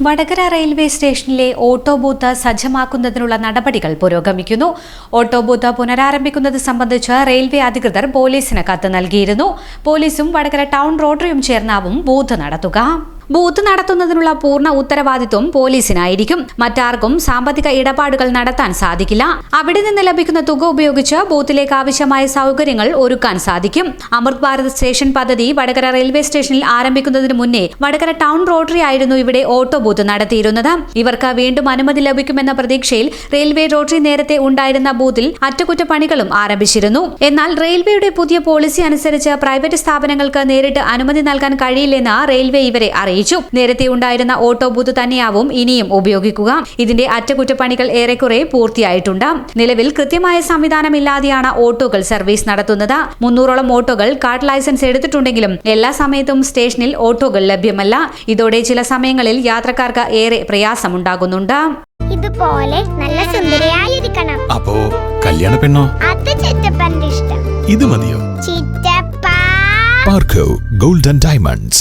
Vadakara railway സ്റ്റേഷനിലെ auto booth സജ്ജമാക്കുന്നതിനുള്ള നടപടികൾ പുരോഗമിക്കുന്നു. ഓട്ടോ ബൂത്ത് പുനരാരംഭിക്കുന്നത് സംബന്ധിച്ച് റെയിൽവേ അധികൃതർ പോലീസിന് കത്ത് നൽകിയിരുന്നു. പോലീസും വടകര ടൗൺ റോട്ടറിയും ചേർന്നാവും ബൂത്ത് നടത്തുക. ബൂത്ത് നടത്തുന്നതിനുള്ള പൂർണ്ണ ഉത്തരവാദിത്വം പോലീസിനായിരിക്കും. മറ്റാർക്കും സാമ്പത്തിക ഇടപാടുകൾ നടത്താൻ സാധിക്കില്ല. അവിടെ നിന്ന് ലഭിക്കുന്ന തുക ഉപയോഗിച്ച് ബൂത്തിലേക്ക് ആവശ്യമായ സൗകര്യങ്ങൾ ഒരുക്കാൻ സാധിക്കും. അമൃത് ഭാരത് സ്റ്റേഷൻ പദ്ധതി വടകര റെയിൽവേ സ്റ്റേഷനിൽ ആരംഭിക്കുന്നതിന് മുന്നേ വടകര ടൗൺ റോട്ടറി ആയിരുന്നു ഇവിടെ ഓട്ടോ ബൂത്ത് നടത്തിയിരുന്നത്. ഇവർക്ക് വീണ്ടും അനുമതി ലഭിക്കുമെന്ന പ്രതീക്ഷയിൽ റെയിൽവേ റോട്ടറി നേരത്തെ ഉണ്ടായിരുന്ന ബൂത്തിൽ അറ്റകുറ്റപ്പണികളും ആരംഭിച്ചിരുന്നു. എന്നാൽ റെയിൽവേയുടെ പുതിയ പോളിസി അനുസരിച്ച് പ്രൈവറ്റ് സ്ഥാപനങ്ങൾക്ക് നേരിട്ട് അനുമതി നൽകാൻ കഴിയില്ലെന്ന് റെയിൽവേ ഇവരെ അറിയിച്ചു. നേരത്തെ ഉണ്ടായിരുന്ന ഓട്ടോ ബൂത്ത് തന്നെയാവും ഇനിയും ഉപയോഗിക്കുക. ഇതിന്റെ അറ്റകുറ്റപ്പണികൾ ഏറെക്കുറെ പൂർത്തിയായിട്ടുണ്ട്. നിലവിൽ കൃത്യമായ സംവിധാനമില്ലാതെയാണ് ഓട്ടോകൾ സർവീസ് നടത്തുന്നത്. 300ഓളം ഓട്ടോകൾ കാർഡ് ലൈസൻസ് എടുത്തിട്ടുണ്ടെങ്കിലും എല്ലാ സമയത്തും സ്റ്റേഷനിൽ ഓട്ടോകൾ ലഭ്യമല്ല. ഇതോടെ ചില സമയങ്ങളിൽ യാത്രക്കാർക്ക് ഏറെ പ്രയാസമുണ്ടാകുന്നുണ്ട്. ഇതുപോലെ നല്ല സുന്ദരിയായിരിക്കണം. അപ്പോ കല്യാണ പെണ്ണോ? അത് ചിറ്റപ്പന്റെ ഇഷ്ടം. ഇത് മതിയോ? ചിറ്റപ്പ. പാർക്കോ ഗോൾഡൻ ഡയമണ്ട്സ്.